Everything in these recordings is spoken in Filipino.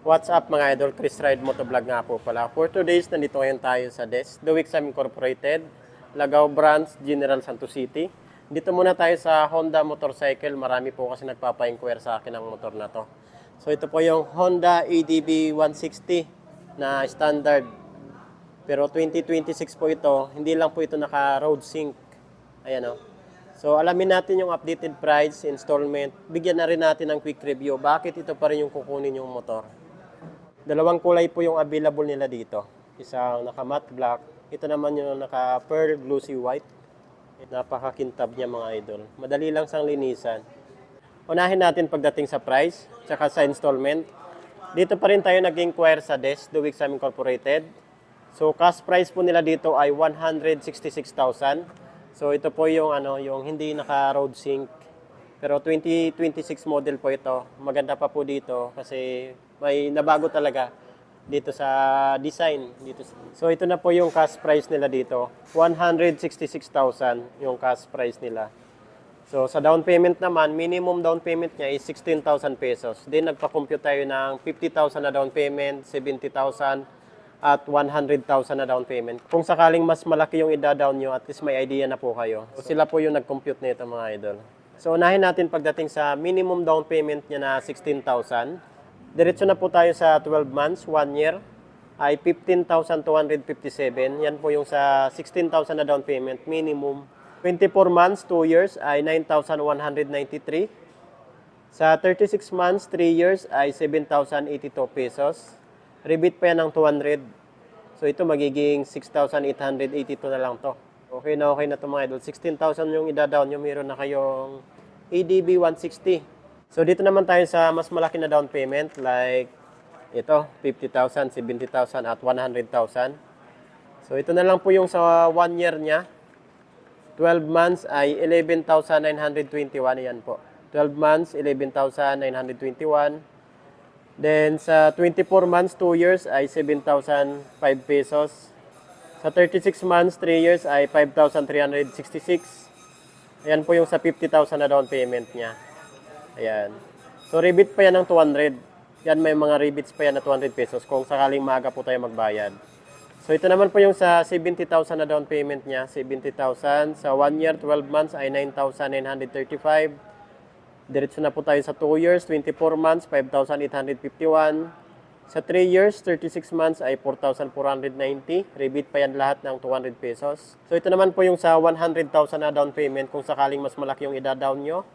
What's up mga idol? Chris Ride Motovlog nga po pala. For today's, nandito ngayon tayo sa DES, The Wixam Incorporated, Lagao Branch, General Santos City. Dito muna tayo sa Honda motorcycle. Marami po kasi nagpapa-inquire sa akin ang motor na to. So ito po yung Honda ADB 160 na standard. Pero 2026 po ito, hindi lang po ito naka-road sync. Ayan o. So alamin natin yung updated price, installment. Bigyan na rin natin ng quick review. Bakit ito pa rin yung kukunin yung motor? Dalawang kulay po yung available nila dito. Isang naka matte black. Ito naman yung naka pearl glossy white. Napakakintab niya mga idol. Madali lang sang linisan. Unahin natin pagdating sa price, tsaka sa installment. Dito pa rin tayo nag-inquire sa DES, The Wixam Incorporated. So cash price po nila dito ay 166,000. So ito po yung yung hindi naka road sync. Pero 2026 model po ito. Maganda pa po dito kasi may nabago talaga dito sa design. So ito na po yung cash price nila dito. 166,000 yung cash price nila. So sa down payment naman, minimum down payment niya is 16,000 pesos. Then nagpa-compute tayo ng 50,000 na down payment, 70,000 at 100,000 na down payment. Kung sakaling mas malaki yung ida-down nyo, at least may idea na po kayo. So sila po yung nag-compute nito mga idol. So unahin natin pagdating sa minimum down payment niya na 16,000. Diretso na po tayo sa 12 months, 1 year, ay 15,257. Yan po yung sa 16,000 na down payment, minimum. 24 months, 2 years, ay 9,193. Sa 36 months, 3 years, ay 7,082 pesos. Rebate pa yan ng 200. So ito magiging 6,882 na lang to. Okay na to mga idol. 16,000 yung ida-down nyo, meron na kayong ADB 160. So dito naman tayo sa mas malaki na down payment like ito, 50,000, 70,000 at 100,000. So ito na lang po yung sa 1 year niya. 12 months ay 11,921. Yan po. 12 months, 11,921. Then sa 24 months, 2 years ay 7,005 pesos. Sa 36 months, 3 years ay 5,366. Ayan po yung sa 50,000 na down payment niya. Ayan. So rebate pa yan ng 200. Yan may mga rebates pa yan na 200 pesos kung sakaling maaga po tayo magbayad. So ito naman po yung sa 70,000 na down payment niya. 70,000. Sa 1 year, 12 months ay 9,935. Diretso na po tayo sa 2 years, 24 months, 5,851. Sa 3 years, 36 months ay 4,490. Rebate pa yan lahat ng 200 pesos. So ito naman po yung sa 100,000 na down payment kung sakaling mas malaki yung ida-down nyo.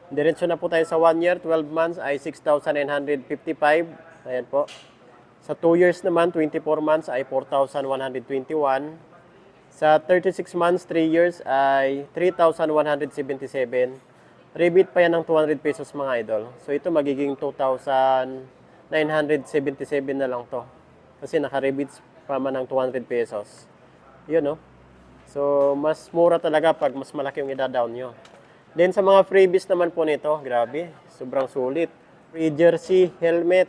Diretso na po tayo sa 1 year, 12 months ay 6,955. Ayan po. Sa 2 years naman, 24 months ay 4,121. Sa 36 months, 3 years ay 3,177. Rebate pa yan ng 200 pesos mga idol. So ito magiging 2,977 na lang to. Kasi naka-rebates pa man ng 200 pesos. Yun no. So mas mura talaga pag mas malaki yung ida-down nyo. Then sa mga freebies naman po nito, grabe, sobrang sulit. Free jersey, helmet,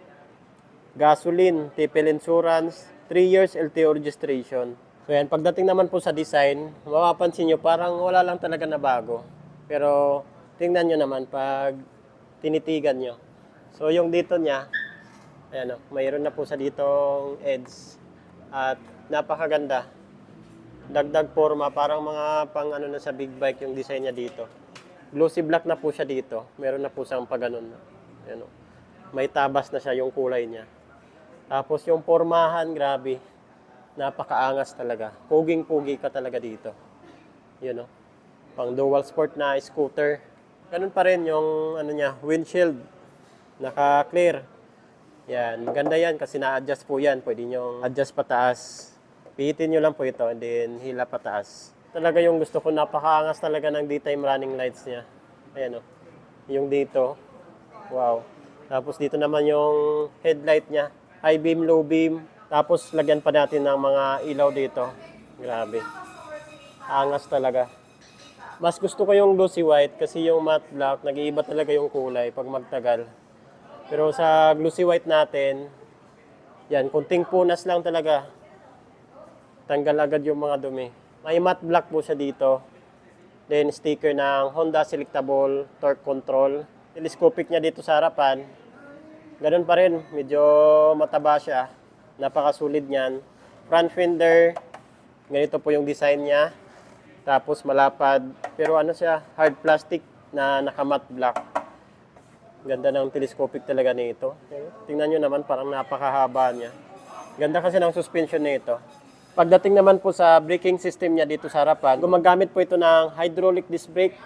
gasoline, TPL insurance, 3 years LTO registration. So yan, pagdating naman po sa design, mapapansin nyo parang wala lang talaga na bago. Pero tingnan nyo naman pag tinitigan nyo. So yung dito niya, ayan o, mayroon na po sa ditong edge. At napakaganda. Dagdag forma, parang mga pang ano na sa big bike yung design niya dito. Glossy black na po siya dito. Meron na po siyang paganon na. Ayan o. May tabas na siya yung kulay niya. Tapos yung formahan, grabe. Napakaangas talaga. Puging-pugi ka talaga dito. Yun o. Pang dual sport na scooter. Ganun pa rin yung ano niya, windshield. Naka-clear. Yan, maganda yan kasi na-adjust po yan. Pwede nyo adjust pataas. Pihitin nyo lang po ito and then hila pataas. Talaga yung gusto ko, napakaangas talaga ng daytime running lights niya. Ayan o. Yung dito. Wow. Tapos dito naman yung headlight niya. High beam, low beam. Tapos lagyan pa natin ng mga ilaw dito. Grabe. Angas talaga. Mas gusto ko yung glossy white kasi yung matte black, nag-iiba talaga yung kulay pag magtagal. Pero sa glossy white natin, yan, kunting punas lang talaga. Tanggal agad yung mga dumi. May matte black po siya dito. Then sticker ng Honda Selectable Torque Control. Telescopic niya dito sa harapan. Ganun pa rin, medyo mataba siya. Napakasulit niyan. Front fender, ganito po yung design niya. Tapos malapad, pero ano siya, hard plastic na naka-matte black. Ganda ng telescopic talaga nito. Tingnan nyo naman, parang napakahaba niya. Ganda kasi ng suspension nito. Pagdating naman po sa braking system niya dito sa harapan, gumagamit po ito ng hydraulic disc brake,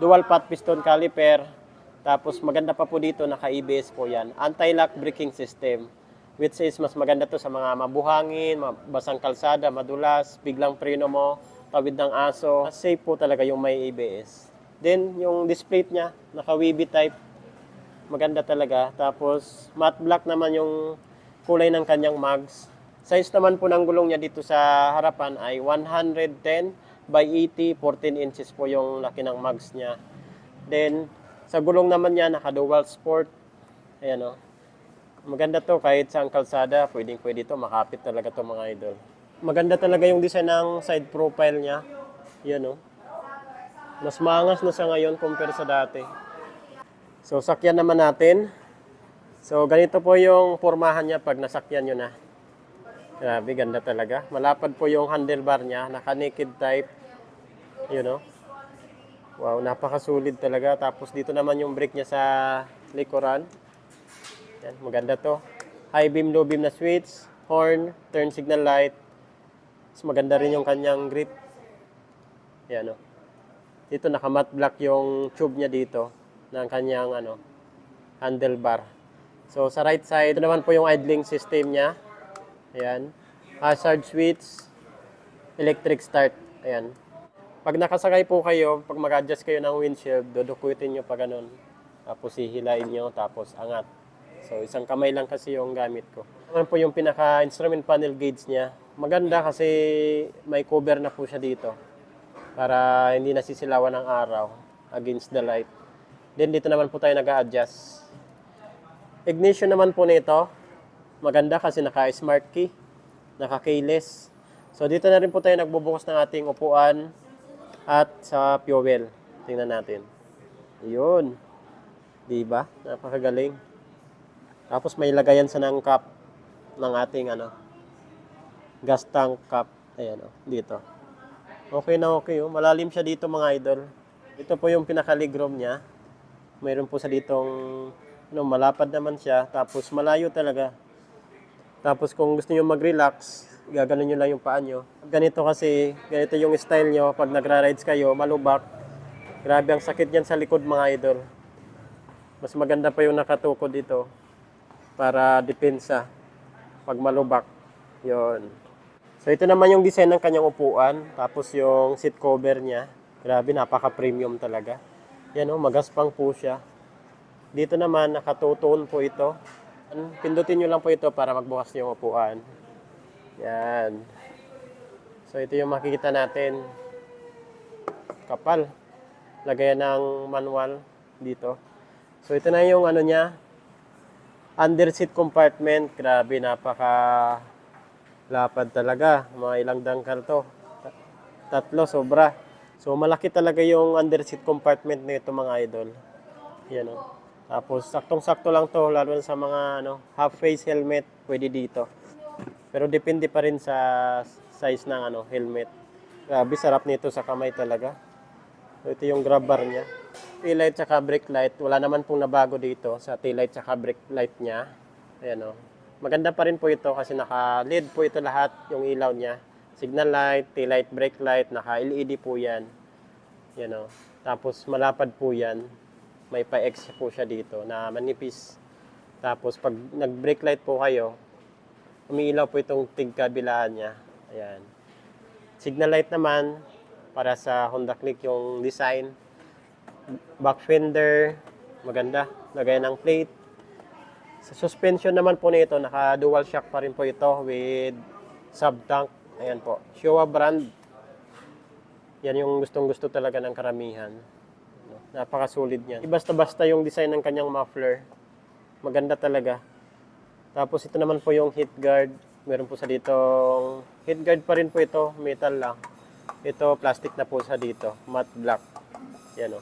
dual pot piston caliper, tapos maganda pa po dito, naka-ABS po yan. Anti-lock braking system, which is mas maganda to sa mga mabuhangin, basang kalsada, madulas, biglang preno mo, tawid ng aso. Safe po talaga yung may ABS. Then, yung display niya, naka-wavy type, maganda talaga. Tapos, matte black naman yung kulay ng kanyang mags. Size naman po ng gulong niya dito sa harapan ay 110 by 80, 14 inches po yung laki ng mags niya. Then, sa gulong naman niya, naka-dual sport. Ayan o. Maganda to kahit sa kalsada, pwedeng-pwede to, makapit talaga to mga idol. Maganda talaga yung design ng side profile niya. Yan o. Mas maangas na sa ngayon compare sa dati. So, sakyan naman natin. So, ganito po yung pormahan niya pag nasakyan nyo na. Grabe, ganda talaga. Malapad po yung handlebar niya, naka-naked type. You know? Wow, napakasulit talaga. Tapos dito naman yung brake niya sa likuran. Yan, maganda to. High beam, low beam na switch, horn, turn signal light. Mas maganda rin yung kanyang grip. Yan o. Dito naka-matte black yung tube niya dito ng kanyang handlebar. So sa right side, ito naman po yung idling system niya. Ayan. Hazard switch, electric start. Ayan. Pag nakasakay po kayo, pag mag-adjust kayo ng windshield, dudukutin nyo pa ganun. Tapos hihilain nyo, tapos angat. So isang kamay lang kasi yung gamit ko. Naman po yung pinaka-instrument panel gauge niya. Maganda kasi may cover na po siya dito. Para hindi nasisilawan ng araw against the light. Then dito naman po tayo nag-a-adjust. Ignition naman po nito. Maganda kasi naka-smart key, naka-keyless. So dito na rin po tayo nagbubukas ng ating upuan at sa fuel. Tingnan natin. Yun. Diba? Napakagaling. Tapos may lagayan sa ng cup ng ating gas tank cup. Ayan dito. Okay na okay. Malalim siya dito mga idol. Ito po yung pinaka-legroom niya. Mayroon po sa ditong malapad naman siya. Tapos malayo talaga. Tapos kung gusto niyo mag-relax, gaganon niyo lang yung paa niyo. Ganito kasi, ganito yung style niyo pag nagra-rides kayo, malubak. Grabe ang sakit niyan sa likod mga idol. Mas maganda pa yung nakatuko dito para depensa pag malubak. Yon. So ito naman yung design ng kanyang upuan, tapos yung seat cover niya. Grabe, napaka-premium talaga. Yan magaspang po siya. Dito naman nakatutuon po ito. Pindutin nyo lang po ito para magbukas yung upuan. Yan. So, ito yung makikita natin. Kapal. Lagayan ng manual dito. So, ito na yung niya. Under seat compartment. Grabe, napaka lapad talaga. Mga ilang dangkal to. 3, sobra. So, malaki talaga yung under seat compartment nito mga idol. Yan o. Tapos, saktong-sakto lang to, lalo na sa mga half-face helmet, pwede dito. Pero depende pa rin sa size ng helmet. Grabe, sarap nito sa kamay talaga. So, ito yung grab bar niya. Tail light tsaka brake light, wala naman pong nabago dito sa tail light tsaka brake light niya. Ayan Maganda pa rin po ito kasi naka-LED po ito lahat, yung ilaw niya. Signal light, tail light, brake light, naka-LED po yan. Yan Tapos malapad po yan. May pa-X po siya dito na manipis. Tapos pag nag-brake light po kayo, umiilaw po itong tigkabilaan niya. Ayan. Signal light naman, para sa Honda Click yung design. Back fender, maganda. Lagay ng plate. Sa suspension naman po nito, naka-dual shock pa rin po ito with sub-tank. Ayan po. Showa brand. Yan yung gustong-gusto talaga ng karamihan. Napakasulit niyan. Basta-basta yung design ng kanyang muffler. Maganda talaga. Tapos ito naman po yung heat guard. Meron po sa ditong heat guard pa rin po ito. Metal lang. Ito plastic na po sa dito. Matte black. Yan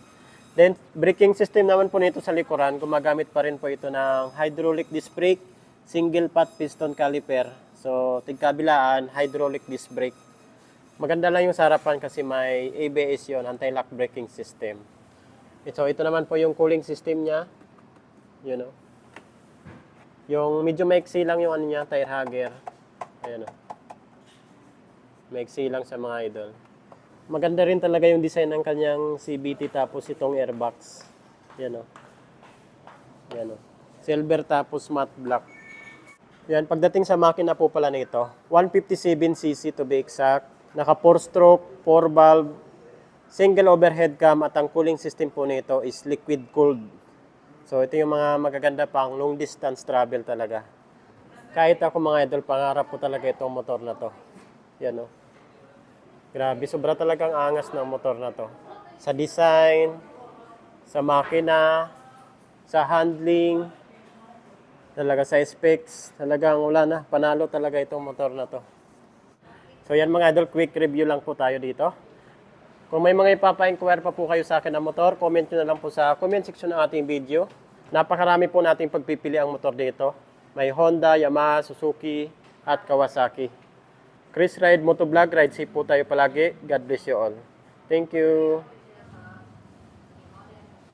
Then, braking system naman po nito sa likuran, gumagamit pa rin po ito ng hydraulic disc brake, single pot piston caliper. So, tigkabilaan, hydraulic disc brake. Maganda lang yung sa harapan kasi may ABS yon, anti-lock braking system. So, ito naman po yung cooling system niya. You know. Yung medyo maiksi lang yung ano niya, tire hugger. Ayan o. Maiksi lang sa mga idol. Maganda rin talaga yung design ng kanyang CVT tapos itong airbox. Yan o. Yan o. Silver tapos matte black. Yan, pagdating sa makina po pala nito, 157cc to be exact. Naka 4-stroke, 4-valve, single overhead cam at ang cooling system po nito is liquid cooled. So ito yung mga magaganda pang long distance travel talaga. Kahit ako mga idol, pangarap po talaga itong motor na to. Yan o. Grabe, sobra talagang angas ng motor na to. Sa design, sa makina, sa handling, talaga sa specs, talagang wala na. Panalo talaga itong motor na to. So yan mga idol, quick review lang po tayo dito. Kung may mga ipapa-inquire pa po kayo sa akin ng motor, comment nyo na lang po sa comment section ng ating video. Napakarami po nating pagpipili ang motor dito. May Honda, Yamaha, Suzuki, at Kawasaki. Chris Ride Motovlog, ride safe po tayo palagi. God bless you all. Thank you.